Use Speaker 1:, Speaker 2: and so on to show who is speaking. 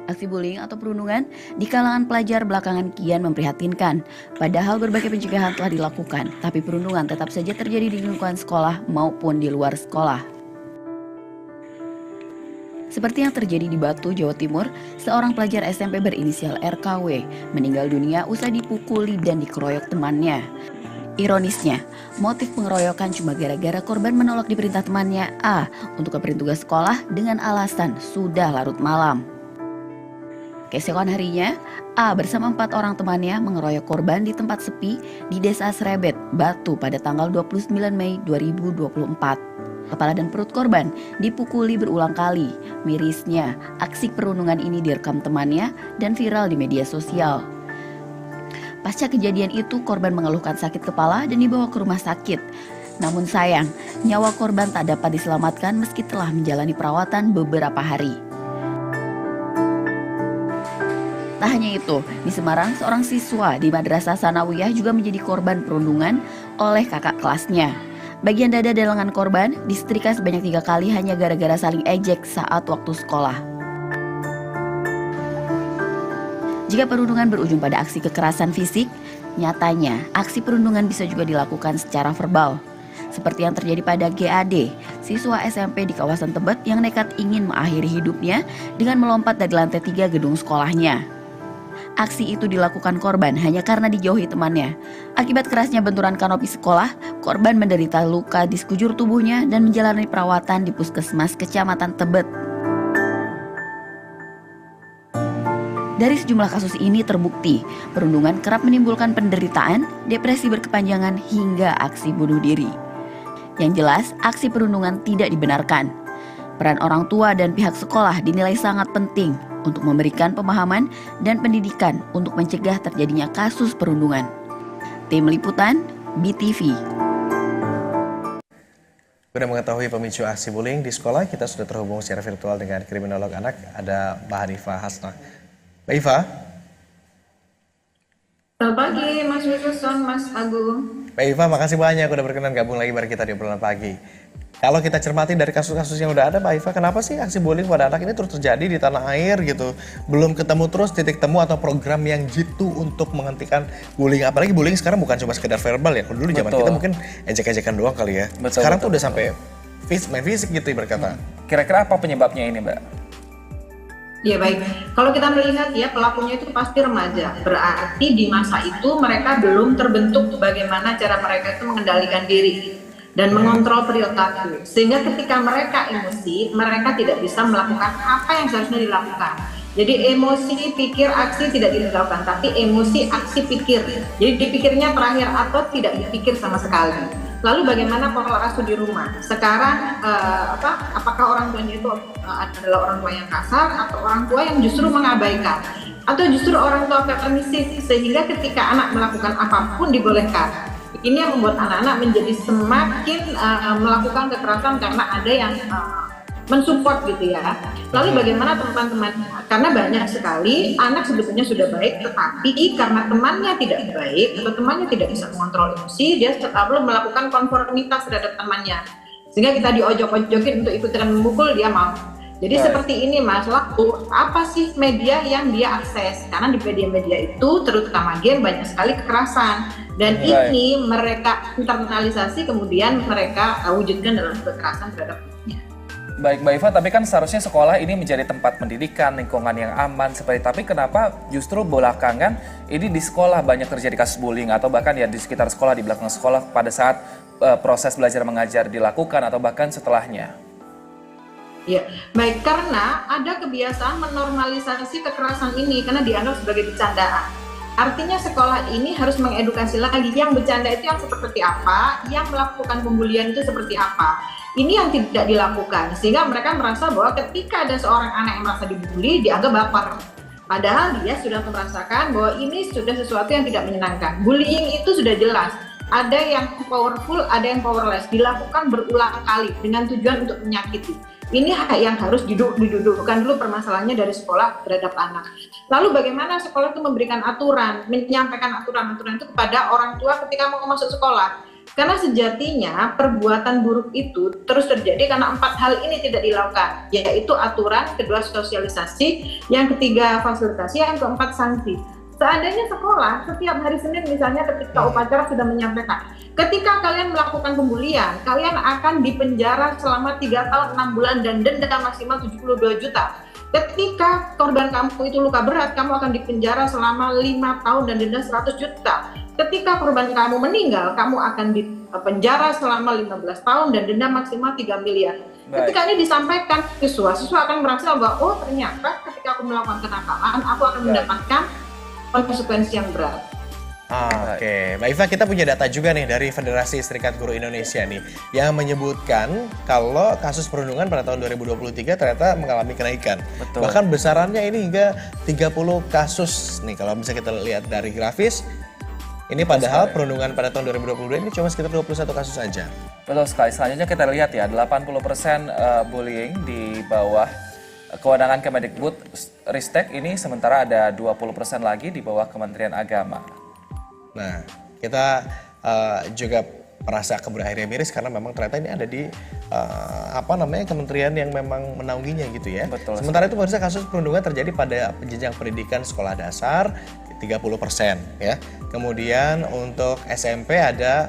Speaker 1: Aksi bullying atau perundungan di kalangan pelajar belakangan kian memprihatinkan. Padahal berbagai pencegahan telah dilakukan, tapi perundungan tetap saja terjadi di lingkungan sekolah maupun di luar sekolah. Seperti yang terjadi di Batu, Jawa Timur, seorang pelajar SMP berinisial RKW meninggal dunia usai dipukuli dan dikeroyok temannya. Ironisnya, motif pengeroyokan cuma gara-gara korban menolak diperintah temannya A untuk keperluan tugas sekolah dengan alasan sudah larut malam. Keesokan harinya, A bersama 4 orang temannya mengeroyok korban di tempat sepi di Desa Srebet, Batu pada tanggal 29 Mei 2024. Kepala dan perut korban dipukuli berulang kali. Mirisnya, aksi perundungan ini direkam temannya dan viral di media sosial. Pasca kejadian itu, korban mengeluhkan sakit kepala dan dibawa ke rumah sakit. Namun sayang, nyawa korban tak dapat diselamatkan meski telah menjalani perawatan beberapa hari. Tak hanya itu, di Semarang, seorang siswa di Madrasah Sanawiyah juga menjadi korban perundungan oleh kakak kelasnya. Bagian dada dan lengan korban disetrika sebanyak 3 kali hanya gara-gara saling ejek saat waktu sekolah. Jika perundungan berujung pada aksi kekerasan fisik, nyatanya aksi perundungan bisa juga dilakukan secara verbal. Seperti yang terjadi pada GAD, siswa SMP di kawasan Tebet yang nekat ingin mengakhiri hidupnya dengan melompat dari lantai 3 gedung sekolahnya. Aksi itu dilakukan korban hanya karena dijauhi temannya. Akibat kerasnya benturan kanopi sekolah, korban menderita luka di sekujur tubuhnya dan menjalani perawatan di Puskesmas Kecamatan Tebet. Dari sejumlah kasus ini terbukti, perundungan kerap menimbulkan penderitaan, depresi berkepanjangan hingga aksi bunuh diri. Yang jelas, aksi perundungan tidak dibenarkan. Peran orang tua dan pihak sekolah dinilai sangat penting untuk memberikan pemahaman dan pendidikan untuk mencegah terjadinya kasus perundungan. Tim Liputan, BTV.
Speaker 2: Guna mengetahui pemicu aksi bullying di sekolah, kita sudah terhubung secara virtual dengan kriminolog anak, ada Mbak Hanifah Hasnah. Mbak Iva.
Speaker 3: Selamat pagi, Mas Wilson, Mas Agung.
Speaker 2: Mbak Iva, makasih banyak udah berkenan gabung lagi bareng kita di obrolan pagi. Kalau kita cermati dari kasus-kasus yang udah ada, Mbak Iva, kenapa sih aksi bullying pada anak ini terus terjadi di tanah air gitu? Belum ketemu terus titik temu atau program yang jitu untuk menghentikan bullying. Apalagi bullying sekarang bukan cuma sekedar verbal ya. Kalau dulu zaman kita mungkin ejek-ejekan doang kali ya. Sekarang tuh udah sampai main fisik gitu berkata.
Speaker 4: Kira-kira apa penyebabnya ini, Mbak?
Speaker 3: Ya baik, kalau kita melihat ya pelakunya itu pasti remaja. Berarti di masa itu mereka belum terbentuk bagaimana cara mereka itu mengendalikan diri dan mengontrol perilaku, sehingga ketika mereka emosi, mereka tidak bisa melakukan apa yang seharusnya dilakukan. Jadi emosi, pikir, aksi tidak dilakukan, tapi emosi, aksi, pikir. Jadi dipikirnya terakhir atau tidak dipikir sama sekali. Lalu bagaimana pola asuh di rumah? Sekarang apakah orang tuanya itu adalah orang tua yang kasar atau orang tua yang justru mengabaikan? Atau justru orang tua permisif sehingga ketika anak melakukan apapun dibolehkan? Ini yang membuat anak-anak menjadi semakin melakukan kekerasan karena ada yang mensupport gitu ya. Lalu bagaimana teman-teman? Karena banyak sekali anak sebetulnya sudah baik, tetapi karena temannya tidak baik atau temannya tidak bisa mengontrol emosi, dia selalu melakukan konformitas terhadap temannya. Sehingga kita diojok-ojokin untuk ikutan memukul, dia mau. Jadi seperti ini Mas, lalu apa sih media yang dia akses? Karena di media-media itu terutama game banyak sekali kekerasan. Dan ini mereka internalisasi kemudian mereka wujudkan dalam kekerasan terhadap anaknya.
Speaker 4: Baik Mbak Iva, tapi kan seharusnya sekolah ini menjadi tempat pendidikan, lingkungan yang aman seperti. Tapi kenapa justru belakangan ini di sekolah banyak terjadi kasus bullying atau bahkan ya di sekitar sekolah, di belakang sekolah pada saat proses belajar mengajar dilakukan atau bahkan setelahnya?
Speaker 3: Ya, baik, karena ada kebiasaan menormalisasi kekerasan ini karena dianggap sebagai bercandaan. Artinya sekolah ini harus mengedukasi lagi yang bercanda itu yang seperti apa, yang melakukan pembulian itu seperti apa. Ini yang tidak dilakukan, sehingga mereka merasa bahwa ketika ada seorang anak yang merasa dibully, dianggap baper. Padahal dia sudah merasakan bahwa ini sudah sesuatu yang tidak menyenangkan. Bullying itu sudah jelas. Ada yang powerful, ada yang powerless. Dilakukan berulang kali dengan tujuan untuk menyakiti. Ini yang harus didudukkan dulu permasalahannya dari sekolah terhadap anak. Lalu bagaimana sekolah itu memberikan aturan, menyampaikan aturan-aturan itu kepada orang tua ketika mau masuk sekolah. Karena sejatinya perbuatan buruk itu terus terjadi karena 4 hal ini tidak dilakukan, yaitu aturan, kedua sosialisasi, yang ketiga fasilitasi, yang keempat sanksi. Seandainya sekolah setiap hari Senin misalnya ketika upacara sudah menyampaikan, ketika kalian melakukan pembulian, kalian akan dipenjara selama 3 tahun 6 bulan dan denda maksimal 72 juta. Ketika korban kamu itu luka berat, kamu akan dipenjara selama 5 tahun dan denda 100 juta. Ketika korban kamu meninggal, kamu akan dipenjara selama 15 tahun dan denda maksimal 3 miliar. Ketika ini disampaikan siswa akan merasa bahwa oh ternyata ketika aku melakukan kenakalan, aku akan mendapatkan konsekuensi yang berat.
Speaker 2: Oke, Mbak Iva, kita punya data juga nih dari Federasi Serikat Guru Indonesia nih yang menyebutkan kalau kasus perundungan pada tahun 2023 ternyata mengalami kenaikan.
Speaker 4: Betul.
Speaker 2: Bahkan besarannya ini hingga 30 kasus nih kalau bisa kita lihat dari grafis. Ini padahal perundungan pada tahun 2022 ini cuma sekitar 21 kasus saja.
Speaker 4: Betul sekali. Selanjutnya kita lihat ya, 80% bullying di bawah kewenangan Kemendikbud Ristek ini, sementara ada 20% lagi di bawah Kementerian Agama.
Speaker 2: Nah, kita juga merasa akhirnya miris karena memang ternyata ini ada di kementerian yang memang menaunginya gitu ya.
Speaker 4: Betul.
Speaker 2: Sementara itu harusnya kasus perundungan terjadi pada jenjang pendidikan sekolah dasar 30% ya. Kemudian untuk SMP ada